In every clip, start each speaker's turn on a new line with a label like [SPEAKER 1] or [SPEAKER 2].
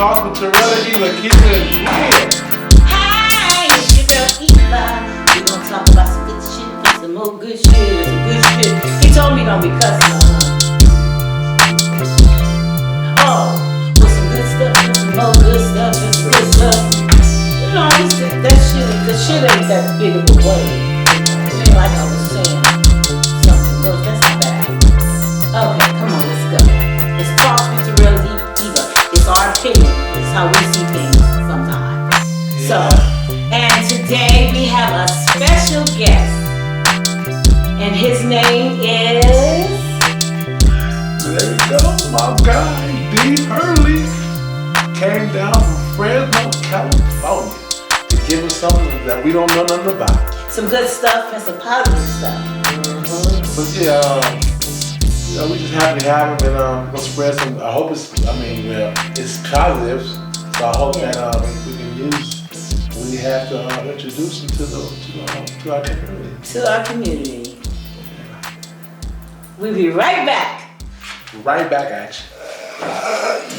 [SPEAKER 1] talk with Terrell, Eva, Keeper, and Juliet.
[SPEAKER 2] Hi, it's your girl Eva. We gonna talk about some good shit, some more good shit, some good shit. He told me don't be cussing, Oh, with some good stuff, and some more good stuff, and some good stuff. You know, he said that shit, the shit ain't that big of a word. It ain't like I was saying something worse. That's not bad. Okay, come on, let's go. It's Talk with Terrell, Eva. It's our opinion. It's how we see things sometimes. Yeah. So, and today we have a special guest. And his name is...
[SPEAKER 1] There you go, my guy, Dee Hurley. Came down from Fresno, California to give us something that we don't know nothing about.
[SPEAKER 2] Some good stuff and some positive stuff.
[SPEAKER 1] But yeah, we just happy to have him and we'll spread some. I hope it's positive. So I hope that we can use what we have to introduce him to our community.
[SPEAKER 2] To our community. We'll be right back.
[SPEAKER 1] Right back at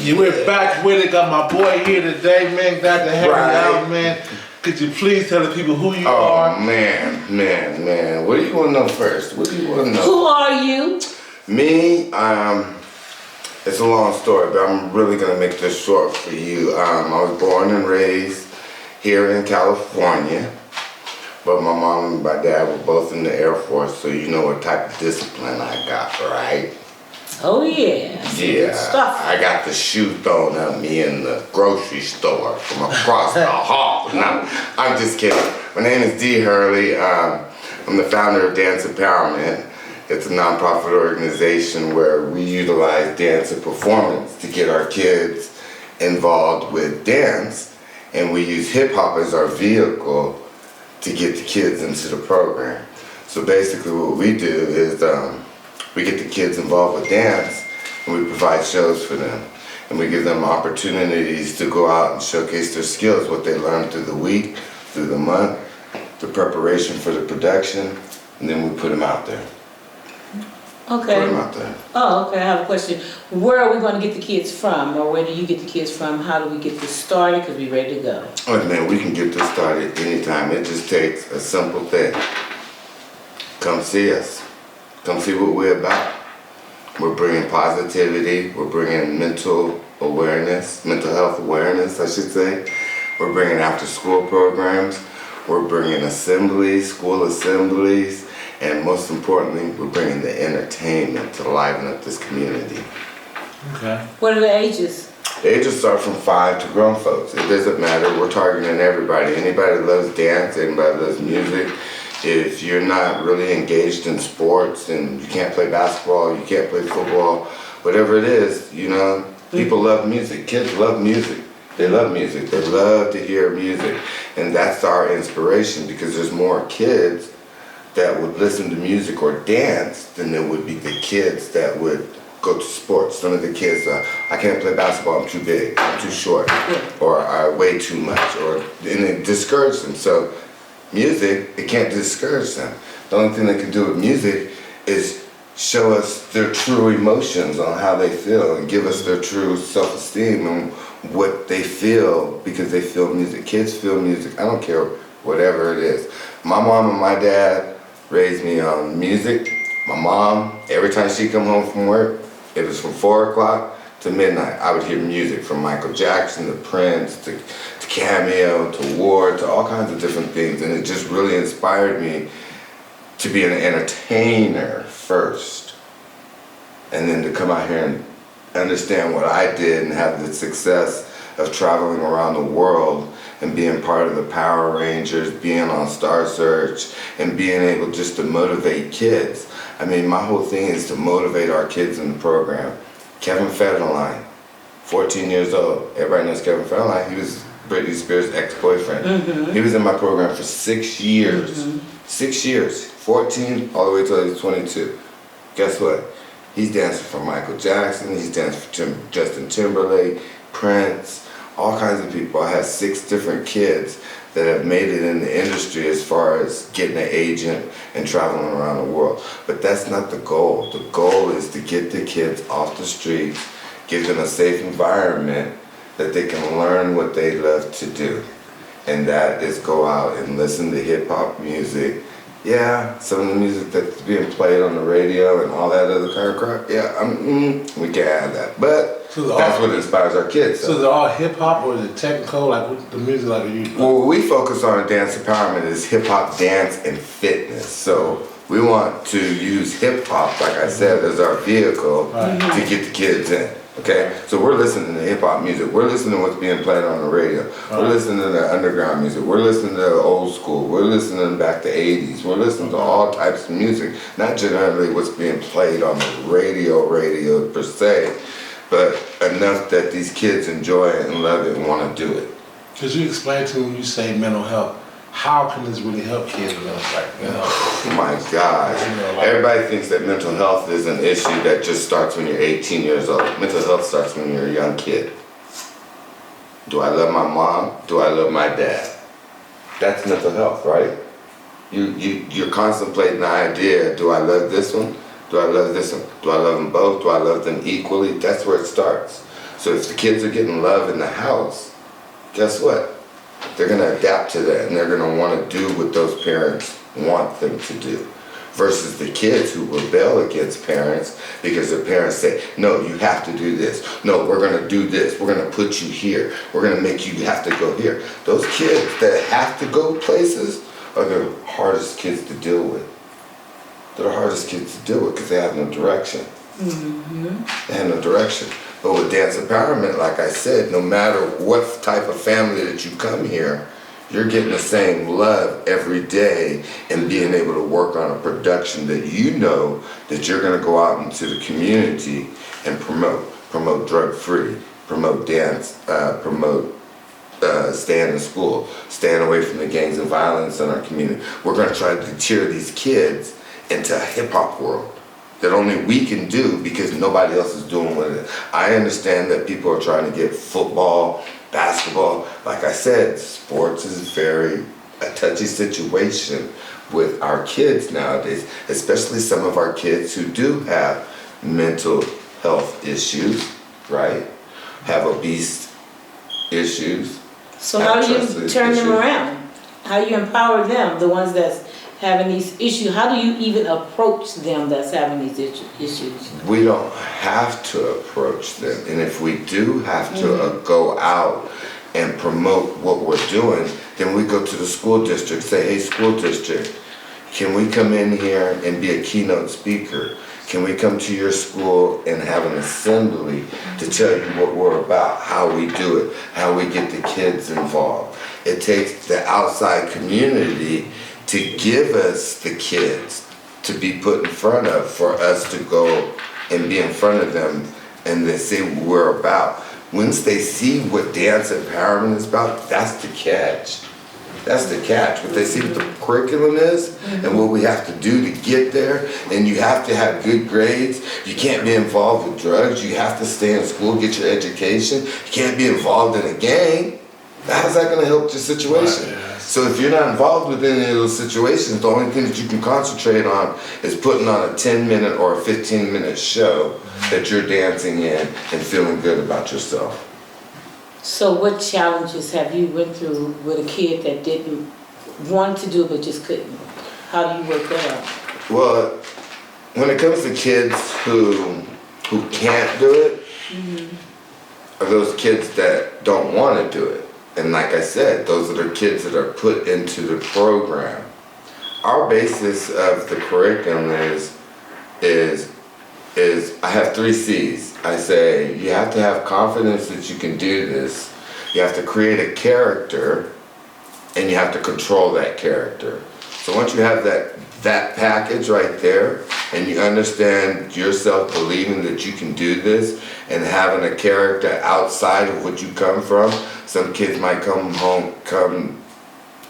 [SPEAKER 1] you. We're back with it. Got my boy here today, man. Glad to have you out, man. Could you please tell the people who you are?
[SPEAKER 3] Oh, man. What do you want to know first? What do you want to know?
[SPEAKER 2] Who are you?
[SPEAKER 3] Me, it's a long story, but I'm really going to make this short for you. I was born and raised here in California, but my mom and my dad were both in the Air Force, so you know what type of discipline I got, right?
[SPEAKER 2] Oh, yeah.
[SPEAKER 3] Yeah, I got the shoe thrown at me in the grocery store from across the hall. No, I'm just kidding. My name is Dee Hurley. I'm the founder of Dance Empowerment. It's a nonprofit organization where we utilize dance and performance to get our kids involved with dance, and we use hip hop as our vehicle to get the kids into the program. So basically what we do is we get the kids involved with dance, and we provide shows for them. And we give them opportunities to go out and showcase their skills, what they learned through the week, through the month, the preparation for the production, and then we put them out there.
[SPEAKER 2] Okay.
[SPEAKER 3] Put them out there.
[SPEAKER 2] Oh, okay. I have a question. Where are we going to get the kids from, or where do you get the kids from? How do we get this started? Because we're ready to go.
[SPEAKER 3] Oh man, we can get this started anytime. It just takes a simple thing. Come see us. Come see what we're about. We're bringing positivity. We're bringing mental health awareness, I should say. We're bringing after-school programs. We're bringing assemblies, school assemblies. And most importantly, we're bringing the entertainment to liven up this community.
[SPEAKER 1] Okay.
[SPEAKER 2] What are the ages?
[SPEAKER 3] The ages start from 5 to grown folks. It doesn't matter. We're targeting everybody. Anybody that loves dance, anybody that loves music. If you're not really engaged in sports and you can't play basketball, you can't play football, whatever it is, you know, people love music. Kids love music. They love music. They love to hear music. And that's our inspiration, because there's more kids that would listen to music or dance than there would be the kids that would go to sports. Some of the kids, I can't play basketball, I'm too big, I'm too short, or I weigh too much, and it discourages them. So music, it can't discourage them. The only thing they can do with music is show us their true emotions on how they feel and give us their true self-esteem and what they feel, because they feel music. Kids feel music. I don't care whatever it is. My mom and my dad raised me on music. My mom, every time she come home from work, it was from 4 o'clock to midnight. I would hear music from Michael Jackson to Prince to Cameo to Ward to all kinds of different things, and it just really inspired me to be an entertainer first, and then to come out here and understand what I did and have the success of traveling around the world and being part of the Power Rangers, being on Star Search, and being able just to motivate kids. I mean, my whole thing is to motivate our kids in the program. Kevin Featherline, 14 years old. Everybody knows Kevin Featherline. He was Britney Spears' ex-boyfriend. Mm-hmm. He was in my program for 6 years. Mm-hmm. 6 years, 14 all the way till he was 22. Guess what? He's dancing for Michael Jackson. He's dancing for Justin Timberlake, Prince, all kinds of people. I have 6 different kids that have made it in the industry as far as getting an agent and traveling around the world. But that's not the goal. The goal is to get the kids off the streets, give them a safe environment that they can learn what they love to do. And that is go out and listen to hip hop music. Yeah, some of the music that's being played on the radio and all that other kind of crap. Yeah, we can't have that. But that's what inspires our kids.
[SPEAKER 1] So is it all hip hop or is it technical? Like what the music like you?
[SPEAKER 3] Well, what we focus on in dance empowerment is hip hop, dance, and fitness. So we want to use hip hop, like I said, as our vehicle to get the kids in. Okay, so we're listening to hip hop music. We're listening to what's being played on the radio. We're listening to the underground music. We're listening to old school. We're listening back to 80s. We're listening to all types of music, not generally what's being played on the radio per se, but enough that these kids enjoy it and love it and want to do it.
[SPEAKER 1] Could you explain to me when you say mental health, how can this really help kids?
[SPEAKER 3] Oh my gosh. Everybody thinks that mental health is an issue that just starts when you're 18 years old. Mental health starts when you're a young kid. Do I love my mom? Do I love my dad? That's mental health, right? You're contemplating the idea, do I love this one? Do I love this one? Do I love them both? Do I love them equally? That's where it starts. So if the kids are getting love in the house, guess what? They're going to adapt to that and they're going to want to do what those parents want them to do. Versus the kids who rebel against parents because their parents say, no, you have to do this. No, we're going to do this. We're going to put you here. We're going to make you have to go here. Those kids that have to go places are the hardest kids to deal with. They're the hardest kids to deal with because they have no direction. They have no direction. But with dance empowerment, like I said, no matter what type of family that you come here, you're getting the same love every day and being able to work on a production that you know that you're going to go out into the community and promote drug-free, promote dance, promote staying in school, staying away from the gangs and violence in our community. We're going to try to deter these kids into a hip-hop world that only we can do because nobody else is doing with it. I understand that people are trying to get football, basketball. Like I said, sports is very a touchy situation with our kids nowadays, especially some of our kids who do have mental health issues, right? Have obese issues.
[SPEAKER 2] So how do you turn them around? How do you empower them, the ones that's having these issues? How do you even approach them that's having these issues?
[SPEAKER 3] We don't have to approach them. And if we do have to go out and promote what we're doing, then we go to the school district, say, hey, school district, can we come in here and be a keynote speaker? Can we come to your school and have an assembly to tell you what we're about, how we do it, how we get the kids involved? It takes the outside community to give us the kids to be put in front of, for us to go and be in front of them and they say what we're about. Once they see what dance empowerment is about, that's the catch. That's the catch. What they see what the curriculum is and what we have to do to get there, and you have to have good grades. You can't be involved with drugs. You have to stay in school, get your education. You can't be involved in a gang. How's that going to help your situation? So if you're not involved with any of those situations, the only thing that you can concentrate on is putting on a 10-minute or a 15-minute show that you're dancing in and feeling good about yourself.
[SPEAKER 2] So what challenges have you went through with a kid that didn't want to do it but just couldn't? How do you work that out?
[SPEAKER 3] Well, when it comes to kids who can't do it, are those kids that don't want to do it. And like I said, those are the kids that are put into the program. Our basis of the curriculum is I have 3 C's. I say you have to have confidence that you can do this. You have to create a character, and you have to control that character. So once you have that package right there, and you understand yourself believing that you can do this, and having a character outside of what you come from. Some kids might come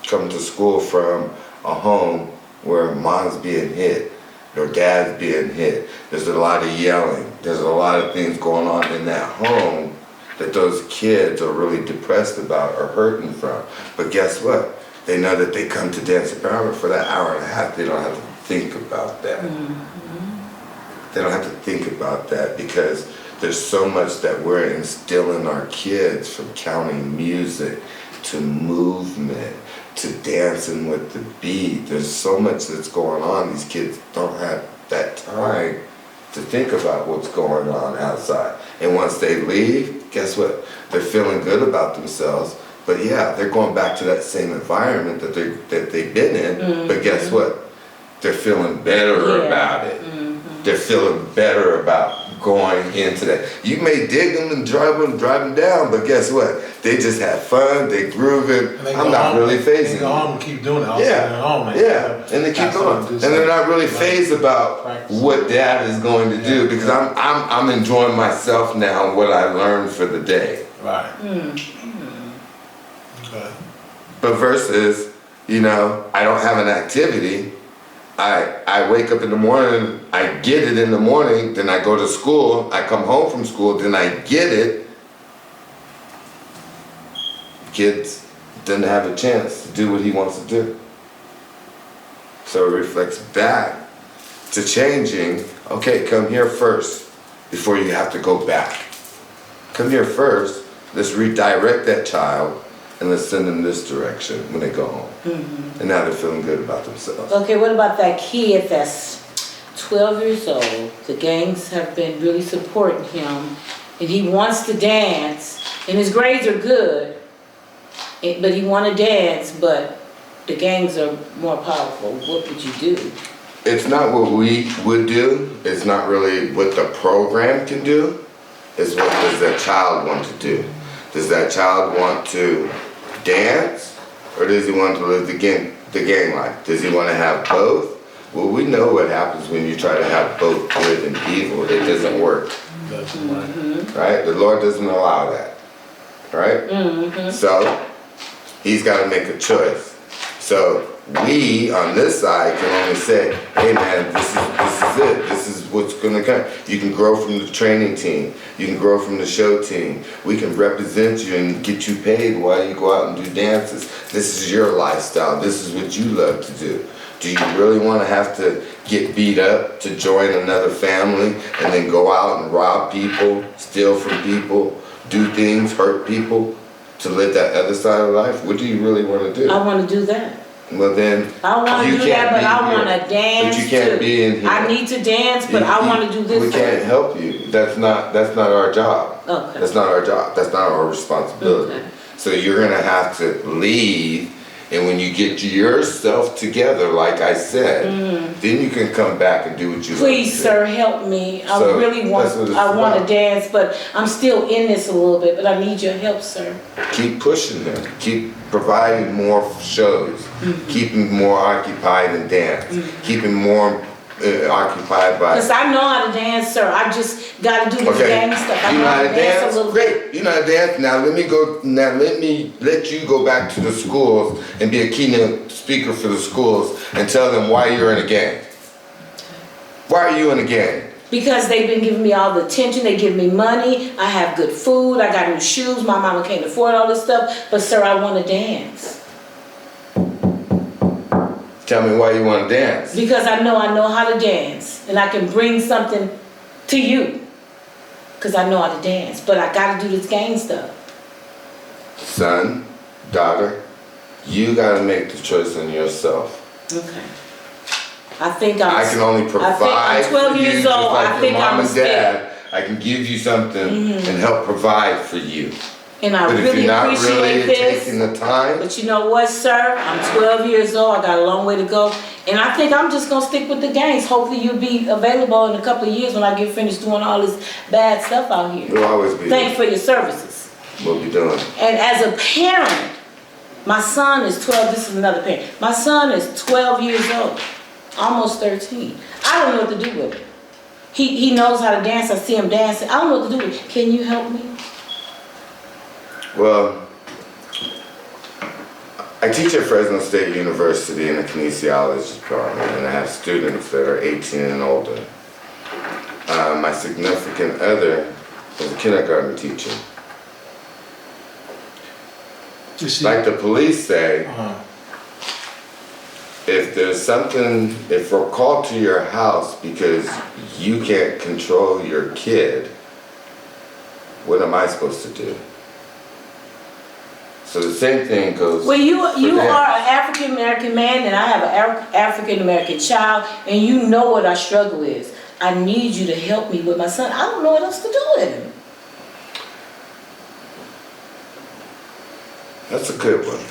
[SPEAKER 3] to school from a home where mom's being hit, or dad's being hit. There's a lot of yelling. There's a lot of things going on in that home that those kids are really depressed about or hurting from. But guess what? They know that they come to Dance Empowerment for that hour and a half. They don't have to think about that. They don't have to think about that because There's so much that we're instilling our kids, from counting music to movement to dancing with the beat. There's so much that's going on. These kids don't have that time to think about what's going on outside. And once they leave, guess what? They're feeling good about themselves. But yeah, they're going back to that same environment that they've been in. But guess what? They're feeling better about it. They're feeling better about going into that. You may dig them and drive them down, but guess what? They just have fun, they grooving. I'm not really phasing.
[SPEAKER 1] They go home and keep doing it.
[SPEAKER 3] And they keep going. And they're not really phased about what dad is going to do, because I'm enjoying myself now and what I learned for the day.
[SPEAKER 1] Right. Okay.
[SPEAKER 3] But versus, I don't have an activity. I wake up in the morning, I get it in the morning, then I go to school, I come home from school, then I get it. Kids doesn't have a chance to do what he wants to do. So it reflects back to changing, okay, come here first before you have to go back. Come here first, let's redirect that child and let's send them this direction when they go home. And now they're feeling good about themselves.
[SPEAKER 2] Okay, what about that kid that's 12 years old? The gangs have been really supporting him, and he wants to dance, and his grades are good, but he wants to dance, but the gangs are more powerful. What would you do?
[SPEAKER 3] It's not what we would do. It's not really what the program can do. It's what does that child want to do. Does that child want to dance, or does he want to live the gang life? Does he want to have both? Well, we know what happens when you try to have both good and evil. It doesn't work. Right? The Lord doesn't allow that. Right? So he's got to make a choice. So we on this side can only say, hey man, this is it. This is what's gonna come. You can grow from the training team. You can grow from the show team. We can represent you and get you paid while you go out and do dances. This is your lifestyle. This is what you love to do. Do you really want to have to get beat up to join another family and then go out and rob people, steal from people, do things, hurt people to live that other side of life? What do you really want to do?
[SPEAKER 2] I want to do that.
[SPEAKER 3] Well then,
[SPEAKER 2] I want to do that, but I want to dance.
[SPEAKER 3] But you can't be in here.
[SPEAKER 2] I need to dance, but I want to do this.
[SPEAKER 3] We can't help you. That's not our job.
[SPEAKER 2] Okay.
[SPEAKER 3] That's not our job. That's not our responsibility.
[SPEAKER 2] Okay.
[SPEAKER 3] So you're gonna have to leave, and when you get yourself together, like I said, then you can come back and do what you.
[SPEAKER 2] Please, sir, help me. I really want. I want to dance, but I'm still in this a little bit. But I need your help, sir.
[SPEAKER 3] Keep pushing them. Keep providing more shows. Keep them more occupied in dance. Keep them more occupied by.
[SPEAKER 2] Because I know how to dance, sir. I just got to do this gang stuff. I
[SPEAKER 3] know how to dance?
[SPEAKER 2] a little
[SPEAKER 3] Great.
[SPEAKER 2] bit.
[SPEAKER 3] You know how to dance. Now let you go back to the schools and be a keynote speaker for the schools and tell them why you're in a gang. Why are you in a gang?
[SPEAKER 2] Because they've been giving me all the attention. They give me money. I have good food. I got new shoes. My mama can't afford all this stuff. But sir, I want to dance.
[SPEAKER 3] Tell me why you want to dance.
[SPEAKER 2] Because I know how to dance. And I can bring something to you. Because I know how to dance. But I got to do this gang stuff.
[SPEAKER 3] Son, daughter, you got to make the choice on yourself.
[SPEAKER 2] Okay. I can
[SPEAKER 3] only provide
[SPEAKER 2] I'm 12
[SPEAKER 3] for
[SPEAKER 2] years
[SPEAKER 3] you,
[SPEAKER 2] old.
[SPEAKER 3] just like
[SPEAKER 2] I think
[SPEAKER 3] your mom
[SPEAKER 2] I'm
[SPEAKER 3] and dad. I can give you something and help provide for you.
[SPEAKER 2] And I
[SPEAKER 3] but
[SPEAKER 2] really
[SPEAKER 3] if you're not
[SPEAKER 2] appreciate
[SPEAKER 3] really
[SPEAKER 2] this.
[SPEAKER 3] taking the time.
[SPEAKER 2] But you know what, sir? I'm 12 years old. I got a long way to go. And I think I'm just going to stick with the gangs. Hopefully you'll be available in a couple of years when I get finished doing all this bad stuff out here.
[SPEAKER 3] We'll always be.
[SPEAKER 2] Thanks for your services.
[SPEAKER 3] We'll be doing.
[SPEAKER 2] And as a parent, my son is 12. This is another parent. My son is 12 years old. Almost 13. I don't know what to do with him. He knows how to dance. I see him dancing. I don't know what to do with him. Can you help me?
[SPEAKER 3] Well, I teach at Fresno State University in the kinesiology department, and I have students that are 18 and older. My significant other is a kindergarten teacher. Like the police say, if we're called to your house because you can't control your kid, what am I supposed to do? So the same thing goes.
[SPEAKER 2] Well, you
[SPEAKER 3] them.
[SPEAKER 2] are an African American man, and I have an African American child, and you know what our struggle is. I need you to help me with my son. I don't know what else to do with him.
[SPEAKER 3] That's a good one.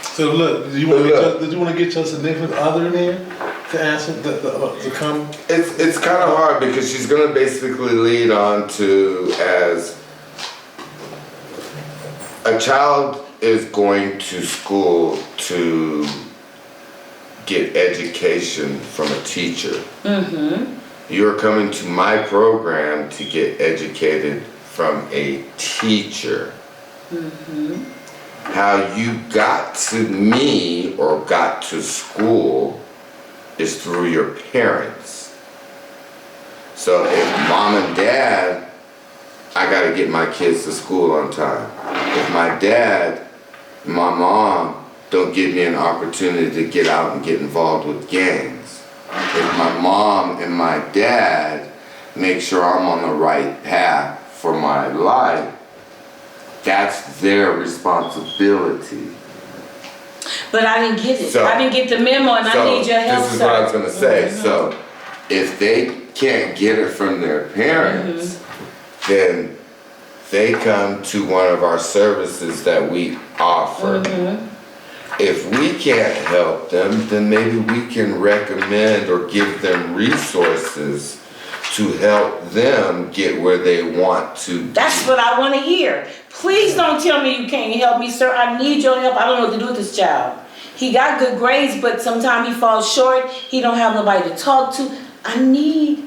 [SPEAKER 1] So look, did you want to get your significant other in there to answer to come?
[SPEAKER 3] It's kind of hard because she's gonna basically lead on to as a child is going to school to get education from a teacher. Mm-hmm. You're coming to my program to get educated from a teacher. Mm-hmm. How you got to me or got to school is through your parents. So if mom and dad, I gotta get my kids to school on time. If my dad, my mom don't give me an opportunity to get out and get involved with gangs. If my mom and my dad make sure I'm on the right path for my life, that's their responsibility.
[SPEAKER 2] But I didn't get it.
[SPEAKER 3] So,
[SPEAKER 2] I didn't get the memo, and I need your help.
[SPEAKER 3] This is what I was gonna say. Mm-hmm. So if they can't get it from their parents, then they come to one of our services that we offer. Mm-hmm. If we can't help them, then maybe we can recommend or give them resources to help them get where they want to be.
[SPEAKER 2] That's what I want to hear. Please don't tell me you can't help me, sir. I need your help. I don't know what to do with this child. He got good grades, but sometimes he falls short. He don't have nobody to talk to. I need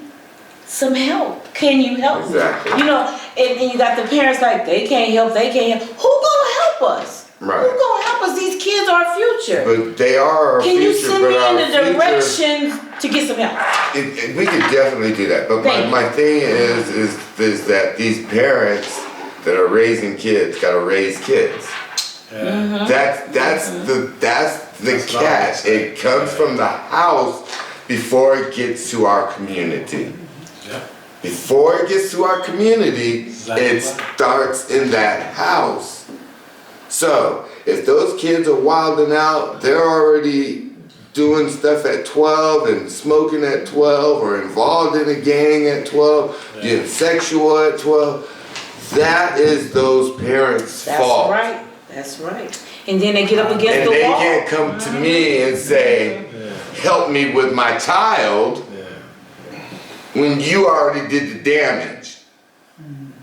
[SPEAKER 2] some help. Can you help me? You know, and you got the parents like, they can't help. Who gonna help us?
[SPEAKER 3] Right.
[SPEAKER 2] Who gonna help us? These kids are our future.
[SPEAKER 3] But they are our
[SPEAKER 2] future. Can you send me in the direction to get some help?
[SPEAKER 3] We could definitely do that. But my thing is that these parents that are raising kids gotta raise kids. Yeah. Mm-hmm. That's the catch. It comes from the house before it gets to our community. Yeah. Before it gets to our community, it starts in that house. So if those kids are wilding out, they're already doing stuff at 12 and smoking at 12 or involved in a gang at 12, getting sexual at 12. That is those parents' fault.
[SPEAKER 2] That's right. And then they get up against the wall.
[SPEAKER 3] And they can't come to me and say, help me with my child, when you already did the damage.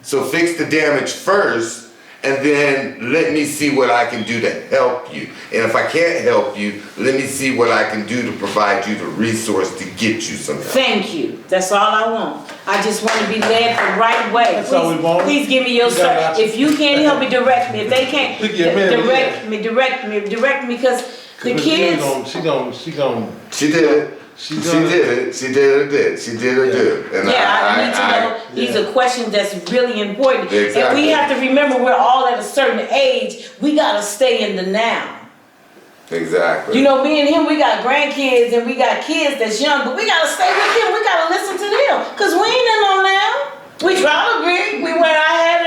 [SPEAKER 3] So fix the damage first, and then let me see what I can do to help you. And if I can't help you, let me see what I can do to provide you the resource to get you some help.
[SPEAKER 2] Thank you. That's all I want. I just want to be led the right way.
[SPEAKER 1] That's all we want.
[SPEAKER 2] Please give me your stuff. If you can't help me, direct me. If they can't, direct me, because the kids.
[SPEAKER 1] She did it.
[SPEAKER 3] She did it. And
[SPEAKER 2] I need to know. These are questions that's really important.
[SPEAKER 3] Exactly.
[SPEAKER 2] And we have to remember we're all at a certain age. We got to stay in the now.
[SPEAKER 3] Exactly.
[SPEAKER 2] You know, me and him, we got grandkids and we got kids that's young, but we got to stay with them. We got to listen to them. Because we ain't in no now. We try to agree. We wear our hair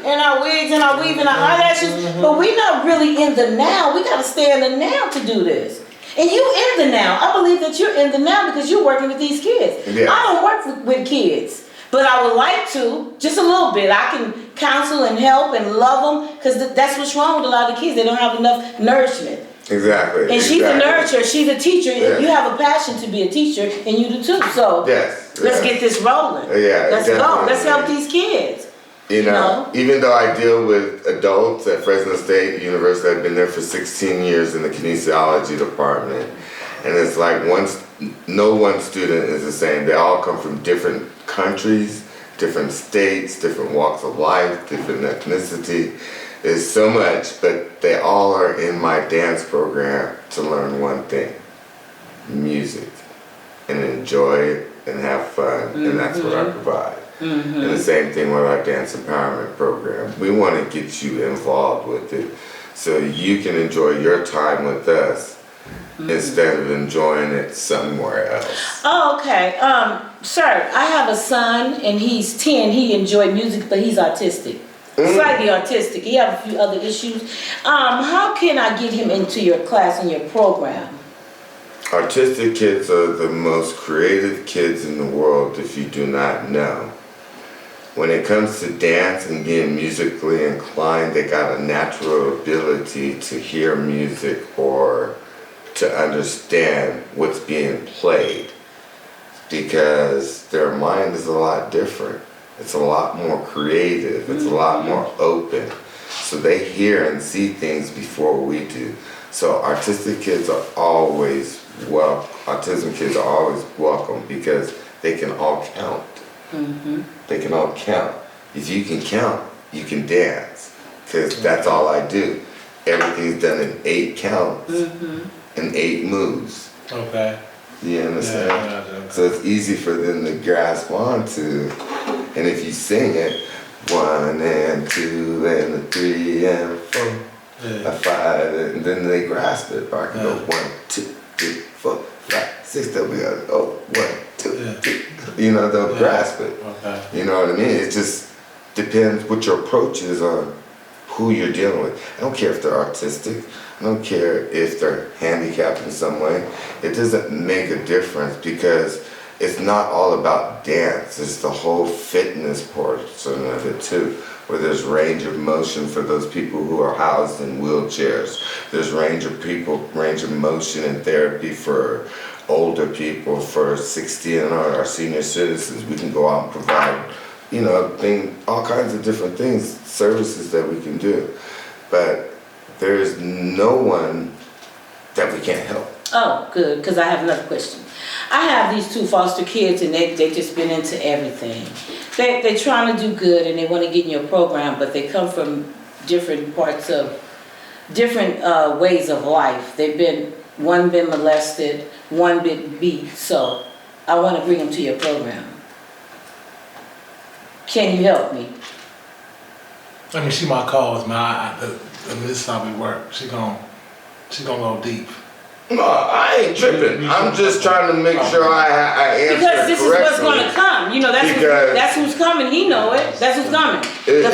[SPEAKER 2] and our wigs and our weave and our eyelashes, but we're not really in the now. We got to stay in the now to do this. And you in the now. I believe that you're in the now because you're working with these kids. Yeah. I don't work with kids, but I would like to, just a little bit. I can counsel and help and love them because that's what's wrong with a lot of kids. They don't have enough nourishment.
[SPEAKER 3] Exactly.
[SPEAKER 2] And she's a nurturer. She's a teacher.
[SPEAKER 3] Yes.
[SPEAKER 2] You have a passion to be a teacher, and you do too. So let's get this rolling. Let's go. Let's help these kids.
[SPEAKER 3] You know, even though I deal with adults at Fresno State University, I've been there for 16 years in the kinesiology department. And it's like no one student is the same. They all come from different countries, different states, different walks of life, different ethnicity. There's so much, but they all are in my dance program to learn one thing: music, and enjoy it and have fun. And that's what I provide. And the same thing with our dance empowerment program. We want to get you involved with it so you can enjoy your time with us instead of enjoying it somewhere else.
[SPEAKER 2] Oh, okay. Sir, I have a son and he's 10. He enjoys music, but he's autistic. Slightly autistic. He have a few other issues. How can I get him into your class and your program?
[SPEAKER 3] Artistic kids are the most creative kids in the world if you do not know. When it comes to dance and being musically inclined, they got a natural ability to hear music or to understand what's being played because their mind is a lot different. It's a lot more creative. It's a lot more open. So they hear and see things before we do. So autistic kids are always autism kids are always welcome because they can all count. They can all count. If you can count, you can dance because that's all I do. Everything's done in 8 counts and 8 moves.
[SPEAKER 1] Okay.
[SPEAKER 3] You understand?
[SPEAKER 1] Yeah.
[SPEAKER 3] So it's easy for them to grasp onto. And if you sing it, 1 and 2 and 3 and 4, a 5, and then they grasp it. Or I can go 1, 2, 3, 4, 5, 6. They'll be like, oh, 1, 2, 3. You know, they'll grasp it.
[SPEAKER 1] Okay.
[SPEAKER 3] You know what I mean? It just depends what your approach is on who you're dealing with. I don't care if they're autistic. I don't care if they're handicapped in some way. It doesn't make a difference because it's not all about dance. It's the whole fitness portion of it too, where there's range of motion for those people who are housed in wheelchairs. There's range of motion and therapy for older people, for 60 and our senior citizens. We can go out and provide, all kinds of different things, services that we can do. But there is no one that we can't help.
[SPEAKER 2] Oh, good, because I have another question. I have these 2 foster kids and they just been into everything. They're trying to do good and they want to get in your program, but they come from different parts of, different ways of life. One been molested, one been beat, so I want to bring them to your program. Can you help me?
[SPEAKER 1] I mean, she might call us, man. This is how we work. She gonna go deep.
[SPEAKER 3] No, I ain't tripping. I'm just trying to make sure I answer
[SPEAKER 2] because this
[SPEAKER 3] correctly.
[SPEAKER 2] is what's going to come. That's who's coming. He know it. That's who's coming.
[SPEAKER 3] So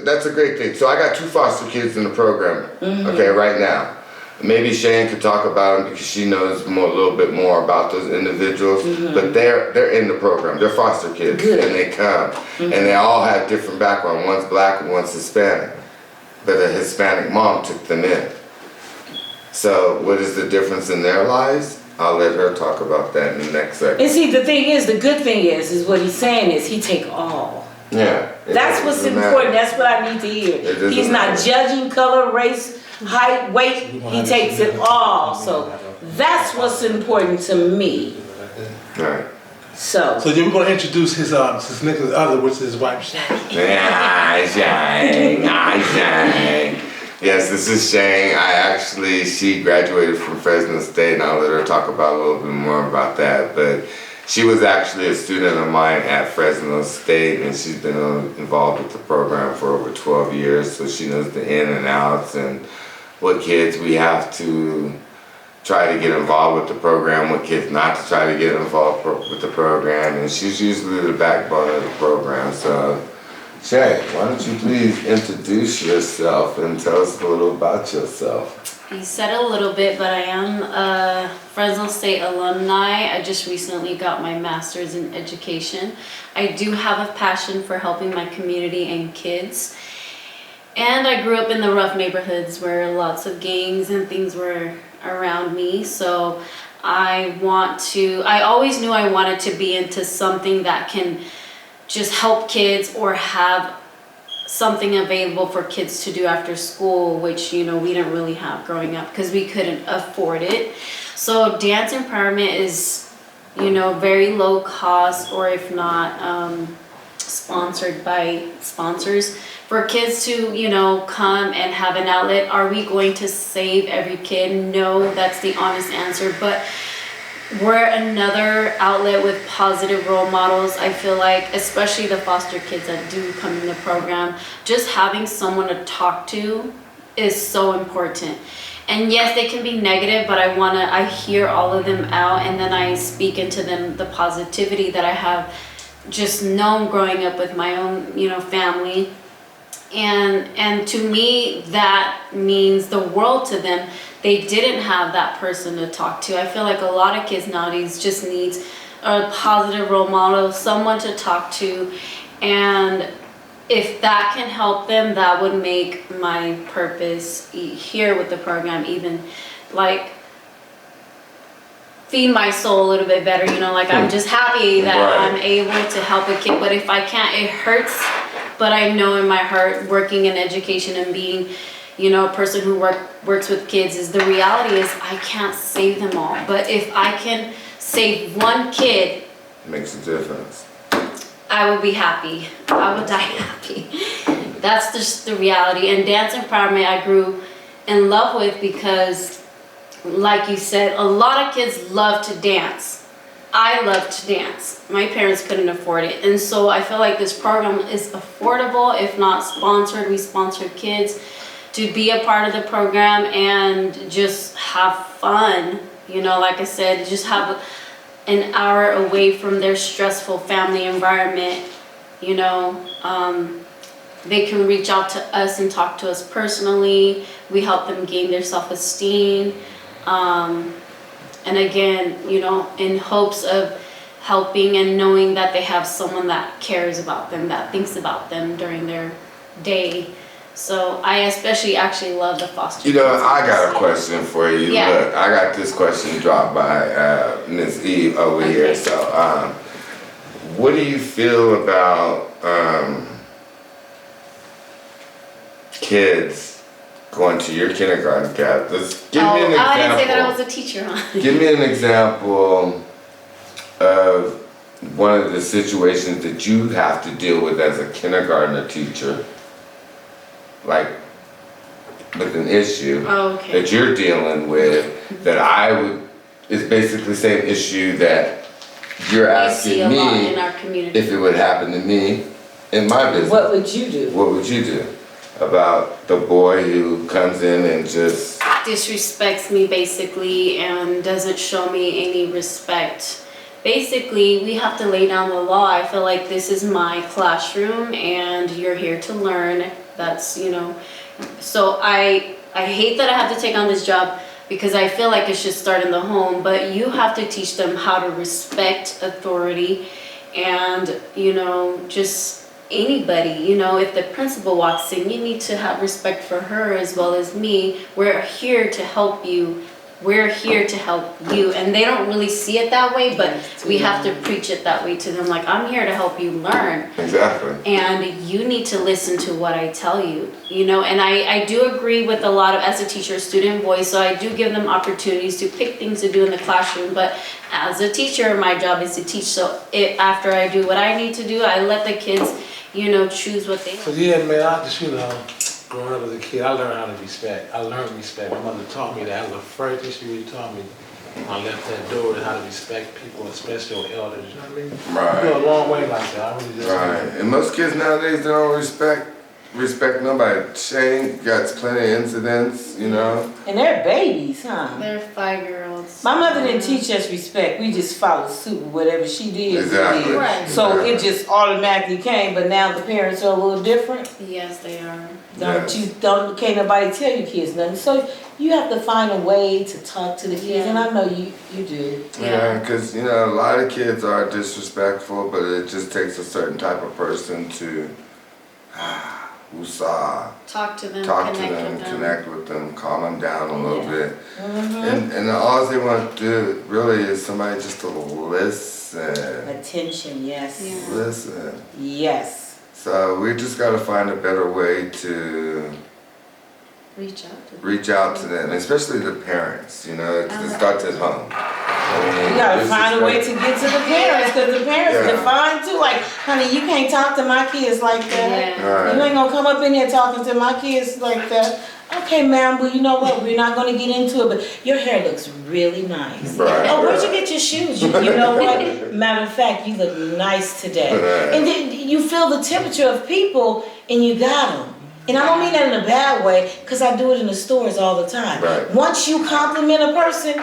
[SPEAKER 3] that's a great thing. So I got 2 foster kids in the program. Okay, right now. Maybe Sheng could talk about them because she knows a little bit more about those individuals. But they're in the program. They're foster kids, and they come, and they all have different background. One's black and one's Hispanic. But a Hispanic mom took them in. So what is the difference in their lives? I'll let her talk about that in the next segment.
[SPEAKER 2] And see, the good thing is what he's saying is he take all.
[SPEAKER 3] Yeah.
[SPEAKER 2] That's what's important. That's what I need to hear. He's not judging color, race, height, weight. He takes it all. So that's what's important to me.
[SPEAKER 3] All right.
[SPEAKER 2] So
[SPEAKER 1] we're gonna introduce his significant other, which is his wife, Sheng.
[SPEAKER 3] Sheng. Yes, this is Sheng. She graduated from Fresno State, and I'll let her talk about a little bit more about that. But she was actually a student of mine at Fresno State, and she's been involved with the program for over 12 years, so she knows the in and outs and what kids we have to try to get involved with the program, what kids not to try to get involved with the program, and she's usually the backbone of the program. So, Sheng, why don't you please introduce yourself and tell us a little about yourself?
[SPEAKER 4] You said a little bit, but I am a Fresno State alumni. I just recently got my master's in education. I do have a passion for helping my community and kids. And I grew up in the rough neighborhoods where lots of gangs and things were around me, so I always knew I wanted to be into something that can just help kids or have something available for kids to do after school, which we didn't really have growing up because we couldn't afford it. So dance empowerment is very low cost, or if not sponsored by sponsors, for kids to come and have an outlet. Are we going to save every kid? No, that's the honest answer, but we're another outlet with positive role models. I feel like, especially the foster kids that do come in the program, just having someone to talk to is so important. And yes, they can be negative, but I hear all of them out, and then I speak into them the positivity that I have just known growing up with my own, family. And to me, that means the world to them. They didn't have that person to talk to. I feel like a lot of kids nowadays just needs a positive role model, someone to talk to, and if that can help them, that would make my purpose here with the program even like feed my soul a little bit better, I'm just happy that I'm able to help a kid. But if I can't, it hurts. But I know in my heart, working in education and being, a person who works with kids, is the reality is I can't save them all. But if I can save one kid,
[SPEAKER 3] It makes a difference.
[SPEAKER 4] I would be happy. I would die happy. That's just the reality. And dance empowerment I grew in love with because, like you said, a lot of kids love to dance. I love to dance. My parents couldn't afford it. And so I feel like this program is affordable, if not sponsored. We sponsor kids to be a part of the program and just have fun. Like I said, just have an hour away from their stressful family environment. They can reach out to us and talk to us personally. We help them gain their self-esteem. And again, in hopes of helping and knowing that they have someone that cares about them, that thinks about them during their day. So I especially actually love the foster kids.
[SPEAKER 3] I got a question for you.
[SPEAKER 4] Yeah.
[SPEAKER 3] Look, I got this question dropped by Ms. Eve over here. So, what do you feel about kids going to your kindergarten camp? Just give me an example.
[SPEAKER 4] I didn't say that I was a teacher, huh?
[SPEAKER 3] Give me an example of one of the situations that you have to deal with as a kindergartner teacher, like with an issue that you're dealing with, that is basically the same issue that you're asking me
[SPEAKER 4] in our community.
[SPEAKER 3] If it would happen to me in my business.
[SPEAKER 2] What would you do?
[SPEAKER 3] What would you do about the boy who comes in and just
[SPEAKER 4] disrespects me basically and doesn't show me any respect? Basically, we have to lay down the law. I feel like this is my classroom and you're here to learn. That's, so I hate that I have to take on this job because I feel like it should start in the home, but you have to teach them how to respect authority and, just anybody, if the principal walks in, you need to have respect for her as well as me. We're here to help you. We're here to help you. And they don't really see it that way, but we have to preach it that way to them. Like, I'm here to help you learn.
[SPEAKER 3] Exactly.
[SPEAKER 4] And you need to listen to what I tell you, and I do agree with a lot of, as a teacher, student voice, so I do give them opportunities to pick things to do in the classroom. But as a teacher, my job is to teach. So after I do what I need to do, I let the kids, choose what they
[SPEAKER 1] So yeah, man, I just, growing up as a kid, I learned how to respect. I learned respect. My mother taught me that. That was the first thing she really taught me. When I left that door, is how to respect people, especially your elders. You know what I mean?
[SPEAKER 3] Right.
[SPEAKER 1] You go a long way like that. I really just
[SPEAKER 3] Right. And most kids nowadays, they don't respect nobody. Sheng got plenty of incidents,
[SPEAKER 2] And they're babies, huh?
[SPEAKER 4] They're 5-year-olds.
[SPEAKER 2] My mother didn't teach us respect. We just followed suit with whatever she did.
[SPEAKER 3] Exactly.
[SPEAKER 2] We did.
[SPEAKER 4] Right.
[SPEAKER 2] So it just automatically came, but now the parents are a little different.
[SPEAKER 4] Yes, they are.
[SPEAKER 2] Can't nobody tell you kids nothing. So you have to find a way to talk to the kids, and I know you do.
[SPEAKER 3] Yeah, because, a lot of kids are disrespectful, but it just takes a certain type of person to
[SPEAKER 4] Talk to them,
[SPEAKER 3] connect with them, calm them down a little bit. And all they want to do really is somebody just to listen.
[SPEAKER 2] Attention, yes.
[SPEAKER 4] Yeah.
[SPEAKER 3] Listen.
[SPEAKER 2] Yes.
[SPEAKER 3] So we just got to find a better way to
[SPEAKER 4] reach out to them,
[SPEAKER 3] especially the parents, because it starts at home.
[SPEAKER 2] You gotta find a way to get to the parents, because the parents define too. Like, honey, you can't talk to my kids like that.
[SPEAKER 4] Yeah.
[SPEAKER 3] Right.
[SPEAKER 2] You ain't gonna come up in here talking to my kids like that. Okay, ma'am, but you know what? We're not gonna get into it, but your hair looks really nice.
[SPEAKER 3] Right.
[SPEAKER 2] Oh, where'd you get your shoes? You know what? Matter of fact, you look nice today.
[SPEAKER 3] Right.
[SPEAKER 2] And then you feel the temperature of people, and you got them. And I don't mean that in a bad way, because I do it in the stores all the time.
[SPEAKER 3] Right.
[SPEAKER 2] Once you compliment a person,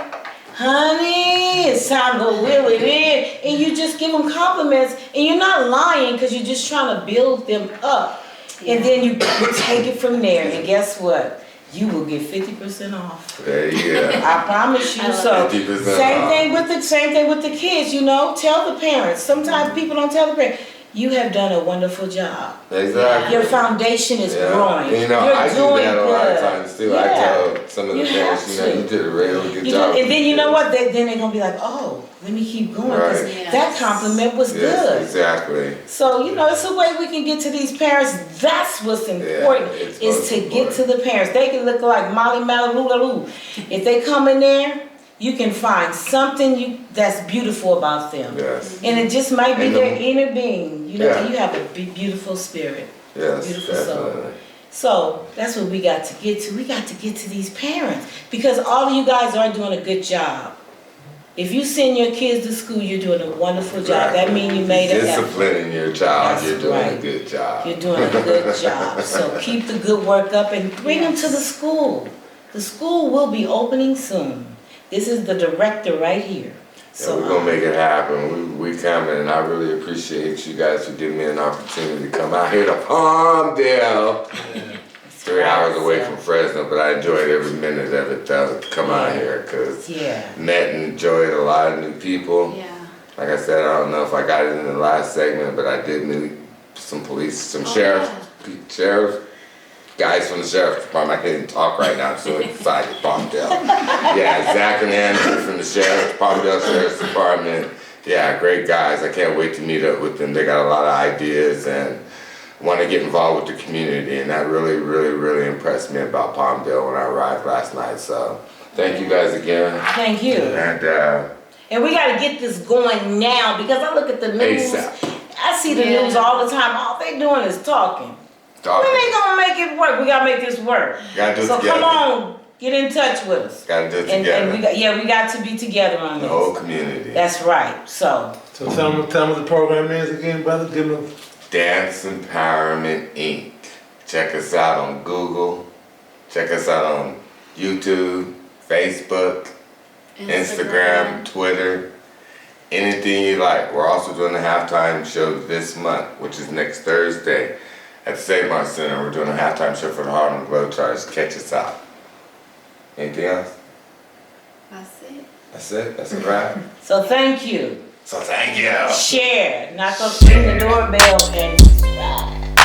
[SPEAKER 2] honey, it's time to wheel it in. And you just give them compliments, and you're not lying because you're just trying to build them up. And then you take it from there. And guess what? You will get 50% off.
[SPEAKER 3] There you go.
[SPEAKER 2] I promise you. So
[SPEAKER 3] 50%
[SPEAKER 2] same
[SPEAKER 3] off.
[SPEAKER 2] thing with the kids, you know. Tell the parents. Sometimes people don't tell the parents. You have done a wonderful job.
[SPEAKER 3] Exactly.
[SPEAKER 2] Your foundation is growing.
[SPEAKER 3] And, you know,
[SPEAKER 2] You're
[SPEAKER 3] I do
[SPEAKER 2] doing
[SPEAKER 3] that a lot of
[SPEAKER 2] good.
[SPEAKER 3] times too.
[SPEAKER 2] Yeah.
[SPEAKER 3] I tell some of the
[SPEAKER 2] You
[SPEAKER 3] parents,
[SPEAKER 2] have
[SPEAKER 3] you know,
[SPEAKER 2] to.
[SPEAKER 3] you did a really good
[SPEAKER 2] You
[SPEAKER 3] job.
[SPEAKER 2] do, and then you know what? Then they're gonna be like, oh, let me keep going because
[SPEAKER 3] Right.
[SPEAKER 2] that compliment was
[SPEAKER 3] Yes,
[SPEAKER 2] good.
[SPEAKER 3] exactly.
[SPEAKER 2] So you know, it's a way we can get to these parents. That's what's important
[SPEAKER 3] it's
[SPEAKER 2] is
[SPEAKER 3] most
[SPEAKER 2] to get
[SPEAKER 3] important.
[SPEAKER 2] to the parents. They can look like Molly Malaloo. If they come in there, you can find something that's beautiful about them.
[SPEAKER 3] Yes.
[SPEAKER 2] And it just might be
[SPEAKER 3] And
[SPEAKER 2] their inner being. You know,
[SPEAKER 3] Yeah.
[SPEAKER 2] you have a beautiful spirit.
[SPEAKER 3] Yes,
[SPEAKER 2] Beautiful soul.
[SPEAKER 3] definitely.
[SPEAKER 2] So that's what we got to get to. We got to get to these parents because all of you guys are doing a good job. If you send your kids to school, you're doing a wonderful job. That means you made it happen.
[SPEAKER 3] Disciplining your child,
[SPEAKER 2] That's
[SPEAKER 3] you're doing
[SPEAKER 2] right.
[SPEAKER 3] a good job.
[SPEAKER 2] You're doing a good job. So keep the good work up and bring them to the school. The school will be opening soon. This is the director right here.
[SPEAKER 3] So we're gonna make it happen. We coming, and I really appreciate you guys for giving me an opportunity to come out here to Palmdale. 3 hours away from Fresno, but I enjoyed every minute of it to come out here because met and enjoyed a lot of new people.
[SPEAKER 4] Yeah.
[SPEAKER 3] Like I said, I don't know if I got it in the last segment, but I did meet some police, some sheriffs, guys from the sheriff's department. I can't even talk right now, I'm so excited. Palmdale. Yeah, Zach and Andrew from the Palmdale Sheriff's Department. Yeah, great guys. I can't wait to meet up with them. They got a lot of ideas and want to get involved with the community, and that really, really, really impressed me about Palmdale when I arrived last night. So thank you guys again.
[SPEAKER 2] Thank you.
[SPEAKER 3] And
[SPEAKER 2] we got to get this going now because I look at the news.
[SPEAKER 3] ASAP.
[SPEAKER 2] I see the news all the time. All they doing is talking. When they gonna make it work? We gotta make this work.
[SPEAKER 3] Gotta do it
[SPEAKER 2] so
[SPEAKER 3] together.
[SPEAKER 2] come on, get in touch with us.
[SPEAKER 3] Gotta do it
[SPEAKER 2] And
[SPEAKER 3] together.
[SPEAKER 2] we got to be together on
[SPEAKER 3] The
[SPEAKER 2] this.
[SPEAKER 3] whole community.
[SPEAKER 2] That's right. So
[SPEAKER 1] tell them what the program is again, brother. Give them.
[SPEAKER 3] Dance Empowerment Inc. Check us out on Google. Check us out on YouTube, Facebook, Instagram, Twitter, anything you like. We're also doing a halftime show this month, which is next Thursday at the St. Mark Center. We're doing a halftime show for the Harlem Globetrotters. Catch us out. Anything else?
[SPEAKER 4] That's it.
[SPEAKER 3] That's it? That's a wrap?
[SPEAKER 2] so thank you.
[SPEAKER 3] So thank you.
[SPEAKER 2] Share. Knock up ring the doorbell and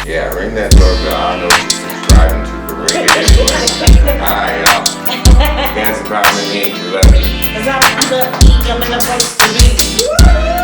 [SPEAKER 3] Yeah, ring that doorbell. I don't know what you're subscribing to, but ring it anyway. Alright, y'all. Dance Empowerment Inc. We love you.
[SPEAKER 2] cause I'm the I'm in the place to be.